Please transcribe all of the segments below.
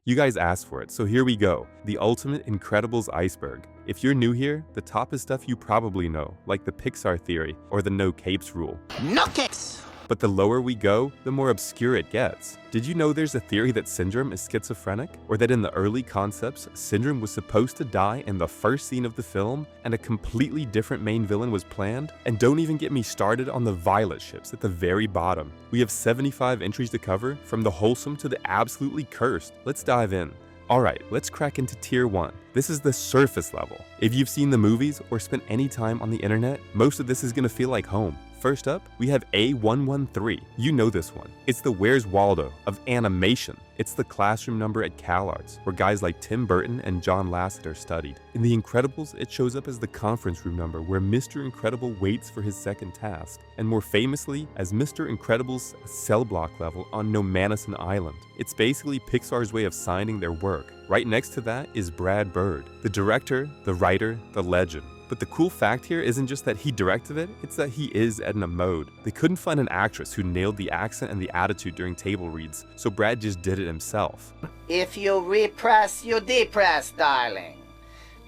You guys asked for it, so here we go. The ultimate Incredibles Iceberg. If you're new here, the top is stuff you probably know, like the Pixar Theory or the no capes rule. No capes! But the lower we go, the more obscure it gets. Did you know there's a theory that Syndrome is schizophrenic? Or that in the early concepts, Syndrome was supposed to die in the first scene of the film, and a completely different main villain was planned? And don't even get me started on the Violet ships at the very bottom. We have 75 entries to cover, from the wholesome to the absolutely cursed. Let's dive in. Alright, let's crack into Tier 1. This is the surface level. If you've seen the movies or spent any time on the internet, most of this is gonna feel like home. First up, we have A113. You know this one. It's the Where's Waldo of animation. It's the classroom number at CalArts, where guys like Tim Burton and John Lasseter studied. In The Incredibles, it shows up as the conference room number where Mr. Incredible waits for his second task, and more famously as Mr. Incredible's cell block level on Nomanisan Island. It's basically Pixar's way of signing their work. Right next to that is Brad Bird, the director, the writer, the legend. But the cool fact here isn't just that he directed it, it's that he is Edna Mode. They couldn't find an actress who nailed the accent and the attitude during table reads, so Brad just did it himself. If you repress, you depress, darling.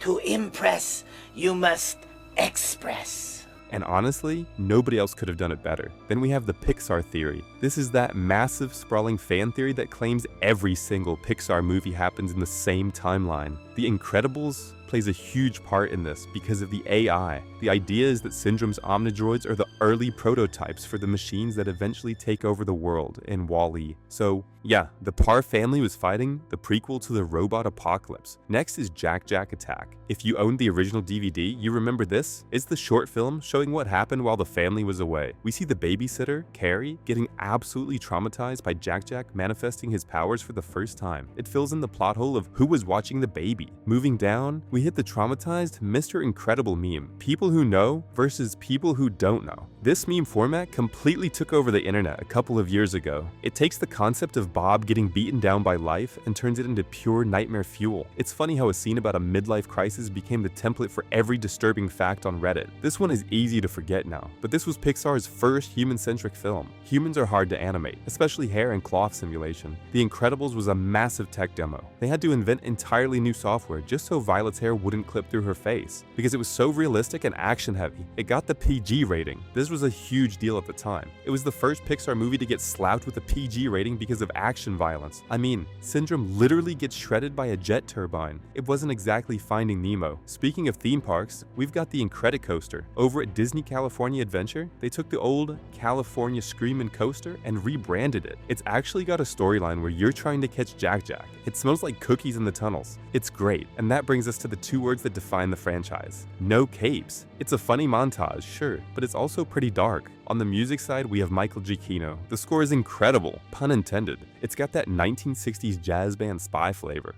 To impress, you must express. And honestly, nobody else could have done it better. Then we have the Pixar Theory. This is that massive, sprawling fan theory that claims every single Pixar movie happens in the same timeline. The Incredibles plays a huge part in this because of the AI. The idea is that Syndrome's Omnidroids are the early prototypes for the machines that eventually take over the world in WALL-E. So yeah, the Parr family was fighting the prequel to the robot apocalypse. Next is Jack Jack Attack. If you owned the original DVD, you remember this? It's the short film showing what happened while the family was away. We see the babysitter, Carrie, getting absolutely traumatized by Jack Jack manifesting his powers for the first time. It fills in the plot hole of who was watching the baby. Moving down, we hit the traumatized Mr. Incredible meme. People who know versus people who don't know. This meme format completely took over the internet a couple of years ago. It takes the concept of Bob getting beaten down by life and turns it into pure nightmare fuel. It's funny how a scene about a midlife crisis became the template for every disturbing fact on Reddit. This one is easy to forget now, but this was Pixar's first human-centric film. Humans are hard to animate, especially hair and cloth simulation. The Incredibles was a massive tech demo. They had to invent entirely new software just so Violet's hair wouldn't clip through her face, because it was so realistic and action-heavy. It got the PG rating. This was a huge deal at the time. It was the first Pixar movie to get slapped with a PG rating because of action violence. I mean, Syndrome literally gets shredded by a jet turbine. It wasn't exactly Finding Nemo. Speaking of theme parks, we've got the Incredicoaster. Over at Disney California Adventure, they took the old California Screamin' Coaster and rebranded it. It's actually got a storyline where you're trying to catch Jack Jack. It smells like cookies in the tunnels. It's great, and that brings us to the two words that define the franchise. No capes. It's a funny montage, sure, but it's also pretty dark. On the music side, we have Michael Giacchino. The score is incredible, pun intended. It's got that 1960s jazz band Spy flavor.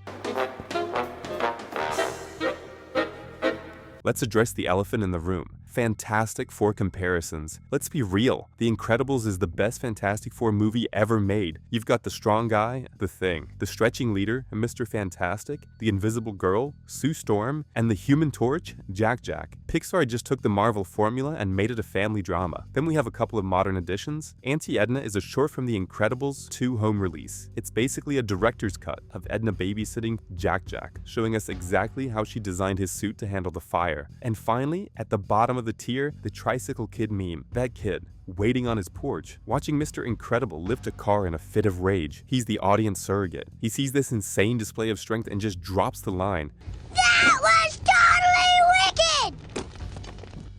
Let's address the elephant in the room. Fantastic Four comparisons. Let's be real. The Incredibles is the best Fantastic Four movie ever made. You've got the strong guy, the Thing, the stretching leader, Mr. Fantastic, the invisible girl, Sue Storm, and the Human Torch, Jack Jack. Pixar just took the Marvel formula and made it a family drama. Then we have a couple of modern additions. Auntie Edna is a short from The Incredibles 2 home release. It's basically a director's cut of Edna babysitting Jack Jack, showing us exactly how she designed his suit to handle the fire. And finally, at the bottom of the tier, the Tricycle Kid meme. That kid, waiting on his porch, watching Mr. Incredible lift a car in a fit of rage. He's the audience surrogate. He sees this insane display of strength and just drops the line, "That was totally wicked!"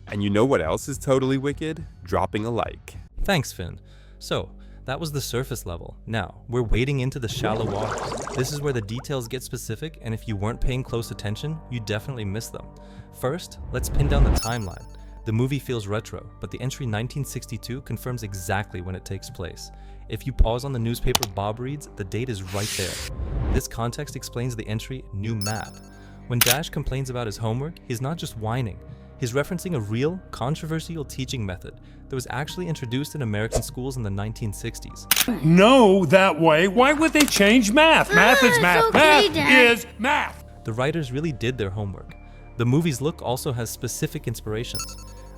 And you know what else is totally wicked? Dropping a like. Thanks, Finn. So, that was the surface level. Now, we're wading into the shallow waters. This is where the details get specific, and if you weren't paying close attention, you definitely missed them. First, let's pin down the timeline. The movie feels retro, but the entry 1962 confirms exactly when it takes place. If you pause on the newspaper Bob reads, the date is right there. This context explains the entry New Map. When Dash complains about his homework, he's not just whining. He's referencing a real, controversial teaching method that was actually introduced in American schools in the 1960s. No, that way. Why would they change math? Math is math. okay, Math Dad. is math. The writers really did their homework. The movie's look also has specific inspirations.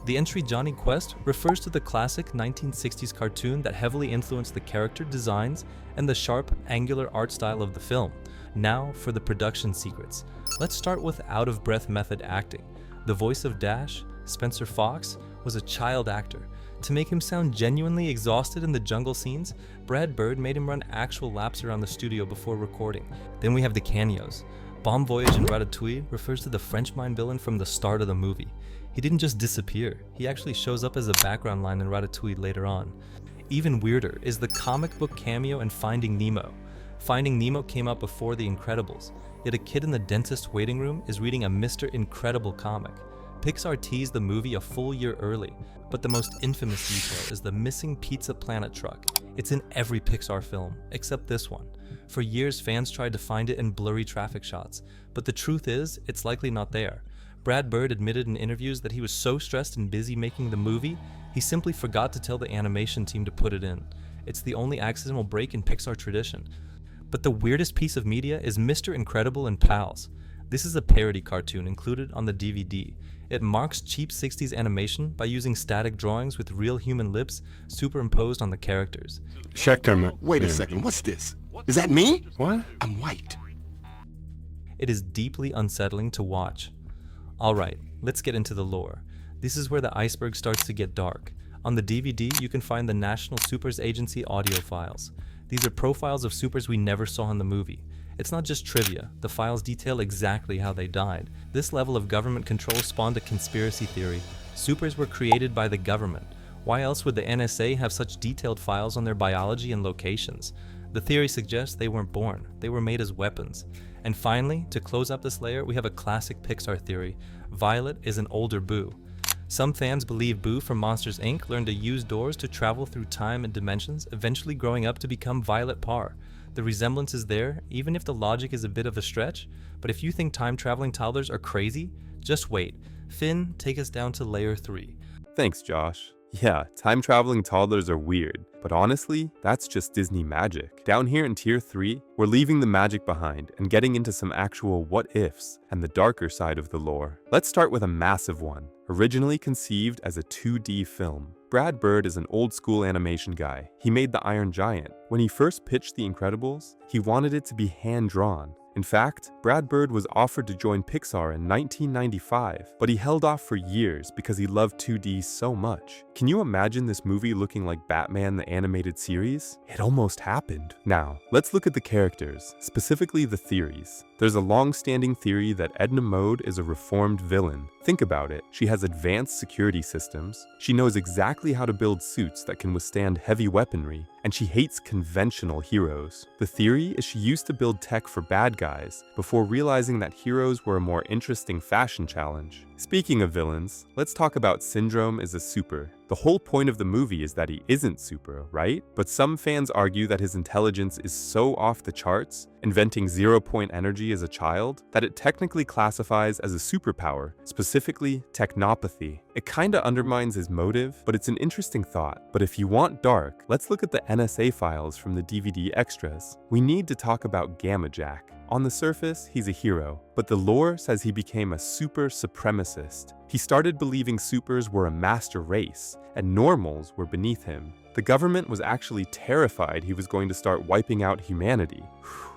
The entry Johnny Quest refers to the classic 1960s cartoon that heavily influenced the character designs and the sharp, angular art style of the film. Now for the production secrets. Let's start with out-of-breath method acting. The voice of Dash, Spencer Fox, was a child actor. To make him sound genuinely exhausted in the jungle scenes, Brad Bird made him run actual laps around the studio before recording. Then we have the cameos. Bomb Voyage in Ratatouille refers to the French mine villain from the start of the movie. He didn't just disappear, he actually shows up as a background line in Ratatouille later on. Even weirder is the comic book cameo in Finding Nemo. Finding Nemo came out before The Incredibles, yet a kid in the dentist waiting room is reading a Mr. Incredible comic. Pixar teased the movie a full year early, but the most infamous detail is the missing Pizza Planet truck. It's in every Pixar film, except this one. For years, fans tried to find it in blurry traffic shots, but the truth is, it's likely not there. Brad Bird admitted in interviews that he was so stressed and busy making the movie, he simply forgot to tell the animation team to put it in. It's the only accidental break in Pixar tradition. But the weirdest piece of media is Mr. Incredible and Pals. This is a parody cartoon included on the DVD. It marks cheap 60s animation by using static drawings with real human lips superimposed on the characters. Wait a second, what's this? Is that me? What? I'm white. It is deeply unsettling to watch. Alright, let's get into the lore. This is where the iceberg starts to get dark. On the DVD, you can find the National Supers Agency audio files. These are profiles of supers we never saw in the movie. It's not just trivia, the files detail exactly how they died. This level of government control spawned a conspiracy theory. Supers were created by the government. Why else would the NSA have such detailed files on their biology and locations? The theory suggests they weren't born, they were made as weapons. And finally, to close up this layer, we have a classic Pixar theory. Violet is an older Boo. Some fans believe Boo from Monsters, Inc. learned to use doors to travel through time and dimensions, eventually growing up to become Violet Parr. The resemblance is there, even if the logic is a bit of a stretch, but if you think time-traveling toddlers are crazy, just wait. Finn, take us down to layer 3. Thanks, Josh. Yeah, time-traveling toddlers are weird, but honestly, that's just Disney magic. Down here in Tier 3, we're leaving the magic behind and getting into some actual what-ifs and the darker side of the lore. Let's start with a massive one. Originally conceived as a 2D film, Brad Bird is an old-school animation guy. He made The Iron Giant. When he first pitched The Incredibles, he wanted it to be hand-drawn. In fact, Brad Bird was offered to join Pixar in 1995, but he held off for years because he loved 2D so much. Can you imagine this movie looking like Batman the Animated Series? It almost happened. Now, let's look at the characters, specifically the theories. There's a long-standing theory that Edna Mode is a reformed villain. Think about it. She has advanced security systems, she knows exactly how to build suits that can withstand heavy weaponry, and she hates conventional heroes. The theory is she used to build tech for bad guys before realizing that heroes were a more interesting fashion challenge. Speaking of villains, let's talk about Syndrome as a super. The whole point of the movie is that he isn't super, right? But some fans argue that his intelligence is so off the charts, inventing zero-point energy as a child, that it technically classifies as a superpower, specifically technopathy. It kinda undermines his motive, but it's an interesting thought. But if you want dark, let's look at the NSA files from the DVD extras. We need to talk about Gamma Jack. On the surface, he's a hero, but the lore says he became a super supremacist. He started believing supers were a master race, and normals were beneath him. The government was actually terrified he was going to start wiping out humanity.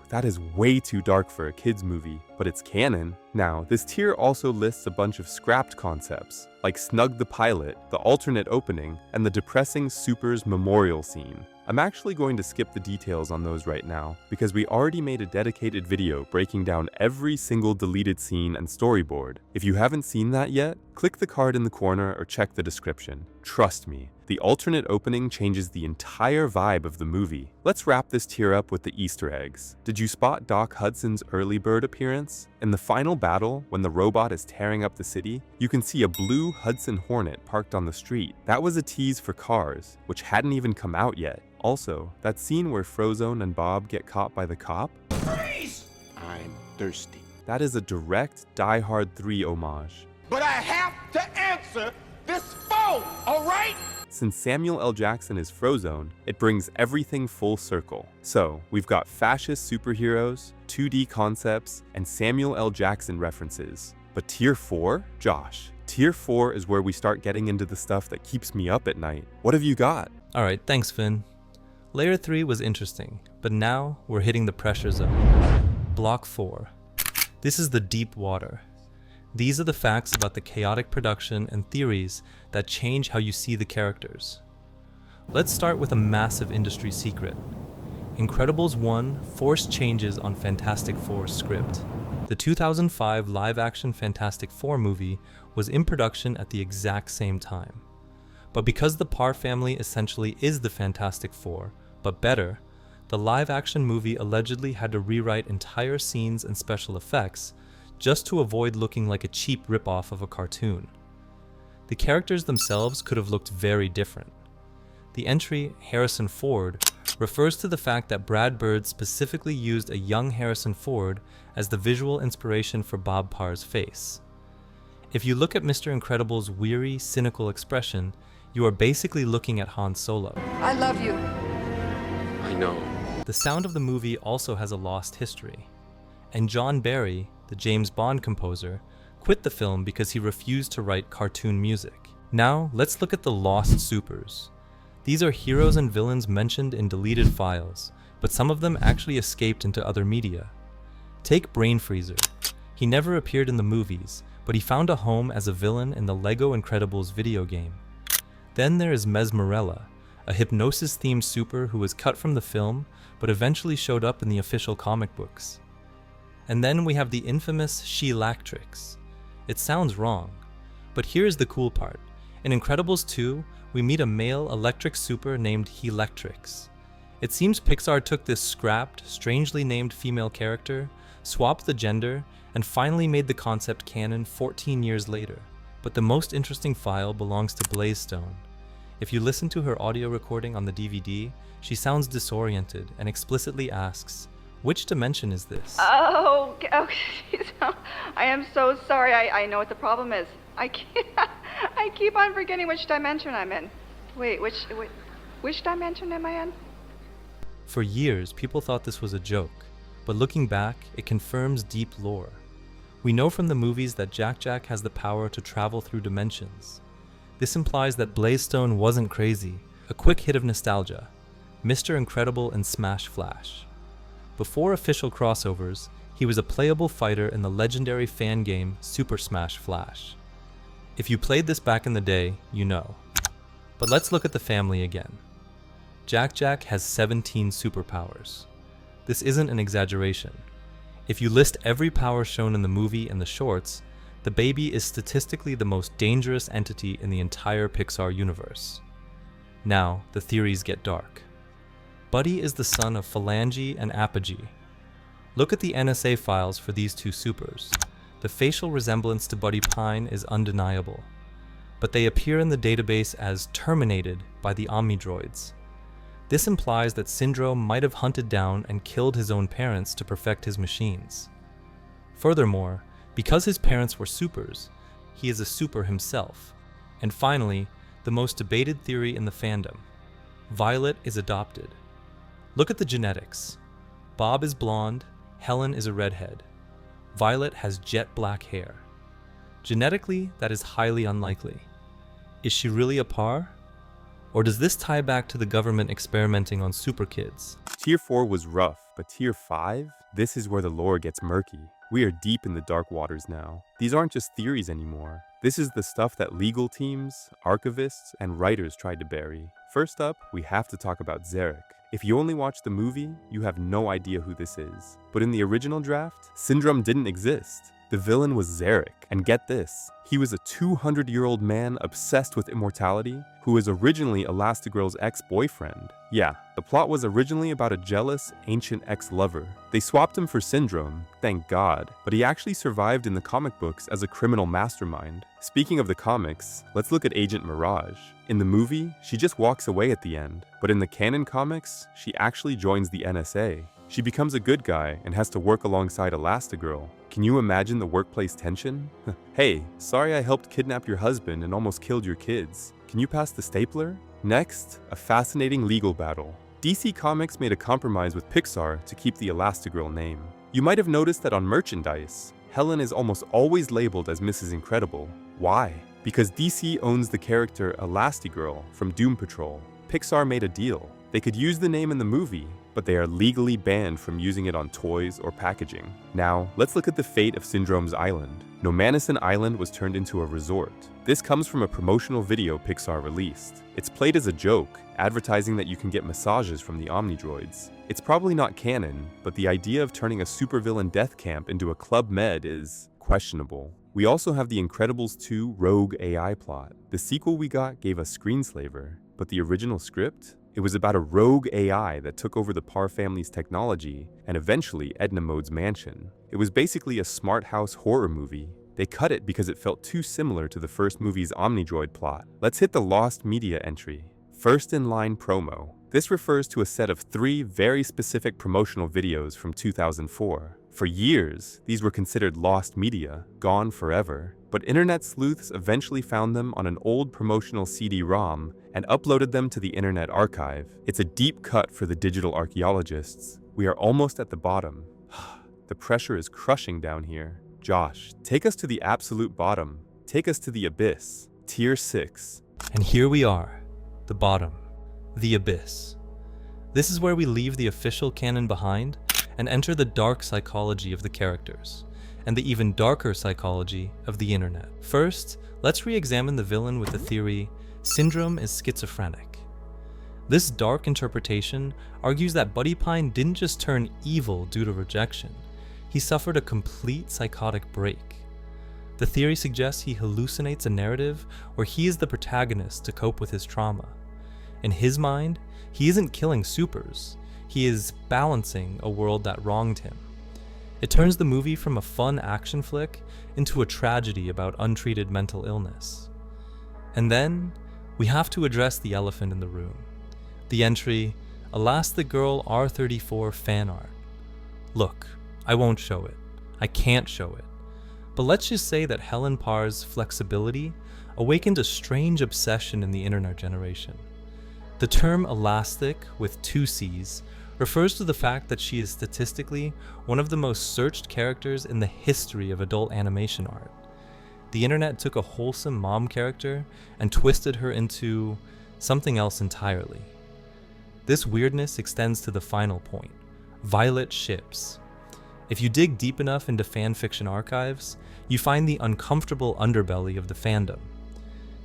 That is way too dark for a kids movie, but it's canon. Now, this tier also lists a bunch of scrapped concepts, like Snug the Pilot, the alternate opening, and the depressing Supers memorial scene. I'm actually going to skip the details on those right now, because we already made a dedicated video breaking down every single deleted scene and storyboard. If you haven't seen that yet, click the card in the corner or check the description. Trust me, the alternate opening changes the entire vibe of the movie. Let's wrap this tier up with the Easter eggs. Did you spot Doc Hudson's early bird appearance? In the final battle, when the robot is tearing up the city, you can see a blue Hudson Hornet parked on the street. That was a tease for Cars, which hadn't even come out yet. Also, that scene where Frozone and Bob get caught by the cop? Freeze! I'm thirsty. That is a direct Die Hard 3 homage. But I have to answer this phone, alright? Since Samuel L. Jackson is Frozone, it brings everything full circle. So, we've got fascist superheroes, 2D concepts, and Samuel L. Jackson references. But Tier 4? Josh, Tier 4 is where we start getting into the stuff that keeps me up at night. What have you got? Alright, thanks Finn. Layer 3 was interesting, but now we're hitting the pressure zone. Block 4. This is the deep water. These are the facts about the chaotic production and theories that change how you see the characters. Let's start with a massive industry secret. Incredibles 1 forced changes on Fantastic Four's script. The 2005 live-action Fantastic Four movie was in production at the exact same time. But because the Parr family essentially is the Fantastic Four, but better, the live-action movie allegedly had to rewrite entire scenes and special effects just to avoid looking like a cheap ripoff of a cartoon. The characters themselves could have looked very different. The entry, Harrison Ford, refers to the fact that Brad Bird specifically used a young Harrison Ford as the visual inspiration for Bob Parr's face. If you look at Mr. Incredible's weary, cynical expression, you are basically looking at Han Solo. I love you. I know. The sound of the movie also has a lost history. And John Barry, the James Bond composer, quit the film because he refused to write cartoon music. Now, let's look at the lost supers. These are heroes and villains mentioned in deleted files, but some of them actually escaped into other media. Take Brain Freezer. He never appeared in the movies, but he found a home as a villain in the LEGO Incredibles video game. Then there is Mesmerella, a hypnosis-themed super who was cut from the film, but eventually showed up in the official comic books. And then we have the infamous She-Lactrix. It sounds wrong, but here's the cool part. In Incredibles 2, we meet a male electric super named Helectrix. It seems Pixar took this scrapped, strangely named female character, swapped the gender, and finally made the concept canon 14 years later. But the most interesting file belongs to Blazestone. If you listen to her audio recording on the DVD, she sounds disoriented and explicitly asks, "Which dimension is this?" Oh, I am so sorry. I know what the problem is. I keep on forgetting which dimension I'm in. Wait, which dimension am I in? For years, people thought this was a joke, but looking back, it confirms deep lore. We know from the movies that Jack has the power to travel through dimensions. This implies that Blazestone wasn't crazy. A quick hit of nostalgia. Mr. Incredible and Smash Flash. Before official crossovers, he was a playable fighter in the legendary fan game Super Smash Flash. If you played this back in the day, you know. But let's look at the family again. Jack has 17 superpowers. This isn't an exaggeration. If you list every power shown in the movie and the shorts, the baby is statistically the most dangerous entity in the entire Pixar universe. Now, the theories get dark. Buddy is the son of Phalange and Apogee. Look at the NSA files for these two supers. The facial resemblance to Buddy Pine is undeniable, but they appear in the database as terminated by the Omnidroids. This implies that Syndrome might have hunted down and killed his own parents to perfect his machines. Furthermore, because his parents were supers, he is a super himself. And finally, the most debated theory in the fandom. Violet is adopted. Look at the genetics. Bob is blonde, Helen is a redhead. Violet has jet black hair. Genetically, that is highly unlikely. Is she really a Parr? Or does this tie back to the government experimenting on super kids? Tier 4 was rough, but Tier 5? This is where the lore gets murky. We are deep in the dark waters now. These aren't just theories anymore. This is the stuff that legal teams, archivists, and writers tried to bury. First up, we have to talk about Xerek. If you only watch the movie, you have no idea who this is. But in the original draft, Syndrome didn't exist. The villain was Xerek, and get this, he was a 200-year-old man obsessed with immortality who was originally Elastigirl's ex-boyfriend. Yeah, the plot was originally about a jealous, ancient ex-lover. They swapped him for Syndrome, thank God, but he actually survived in the comic books as a criminal mastermind. Speaking of the comics, let's look at Agent Mirage. In the movie, she just walks away at the end, but in the canon comics, she actually joins the NSA. She becomes a good guy and has to work alongside Elastigirl. Can you imagine the workplace tension? Hey, sorry I helped kidnap your husband and almost killed your kids. Can you pass the stapler? Next, a fascinating legal battle. DC Comics made a compromise with Pixar to keep the Elastigirl name. You might have noticed that on merchandise, Helen is almost always labeled as Mrs. Incredible. Why? Because DC owns the character Elastigirl from Doom Patrol. Pixar made a deal. They could use the name in the movie, but they are legally banned from using it on toys or packaging. Now, let's look at the fate of Syndrome's island. Nomanisan Island was turned into a resort. This comes from a promotional video Pixar released. It's played as a joke, advertising that you can get massages from the Omnidroids. It's probably not canon, but the idea of turning a supervillain death camp into a Club Med is questionable. We also have the Incredibles 2 Rogue AI plot. The sequel we got gave us Screenslaver, but the original script? It was about a rogue AI that took over the Parr family's technology and eventually Edna Mode's mansion. It was basically a smart house horror movie. They cut it because it felt too similar to the first movie's Omnidroid plot. Let's hit the lost media entry. First in line promo. This refers to a set of 3 very specific promotional videos from 2004. For years, these were considered lost media, gone forever. But internet sleuths eventually found them on an old promotional CD-ROM and uploaded them to the Internet Archive. It's a deep cut for the digital archaeologists. We are almost at the bottom. The pressure is crushing down here. Josh, take us to the absolute bottom. Take us to the abyss. Tier 6. And here we are, the bottom, the abyss. This is where we leave the official canon behind and enter the dark psychology of the characters, and the even darker psychology of the internet. First, let's re-examine the villain with the theory, Syndrome is schizophrenic. This dark interpretation argues that Buddy Pine didn't just turn evil due to rejection, he suffered a complete psychotic break. The theory suggests he hallucinates a narrative where he is the protagonist to cope with his trauma. In his mind, he isn't killing supers, he is balancing a world that wronged him. It turns the movie from a fun action flick into a tragedy about untreated mental illness. And then, we have to address the elephant in the room. The entry, Elastigirl R34 fan art. Look, I won't show it. I can't show it. But let's just say that Helen Parr's flexibility awakened a strange obsession in the internet generation. The term elastic, with 2 C's, refers to the fact that she is statistically one of the most searched characters in the history of adult animation art. The internet took a wholesome mom character and twisted her into something else entirely. This weirdness extends to the final point, Violet ships. If you dig deep enough into fanfiction archives, you find the uncomfortable underbelly of the fandom.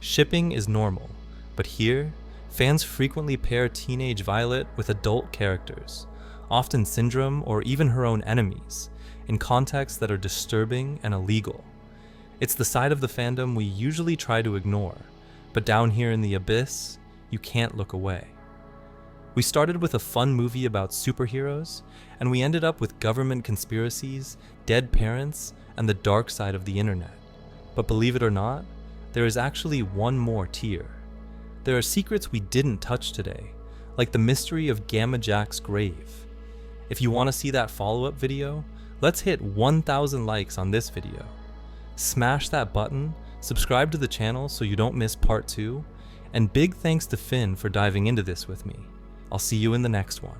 Shipping is normal, but here, fans frequently pair teenage Violet with adult characters, often Syndrome or even her own enemies, in contexts that are disturbing and illegal. It's the side of the fandom we usually try to ignore, but down here in the abyss, you can't look away. We started with a fun movie about superheroes, and we ended up with government conspiracies, dead parents, and the dark side of the internet. But believe it or not, there is actually one more tier. There are secrets we didn't touch today, like the mystery of Gamma Jack's grave. If you want to see that follow-up video, let's hit 1,000 likes on this video. Smash that button, subscribe to the channel so you don't miss part 2, and big thanks to Finn for diving into this with me. I'll see you in the next one.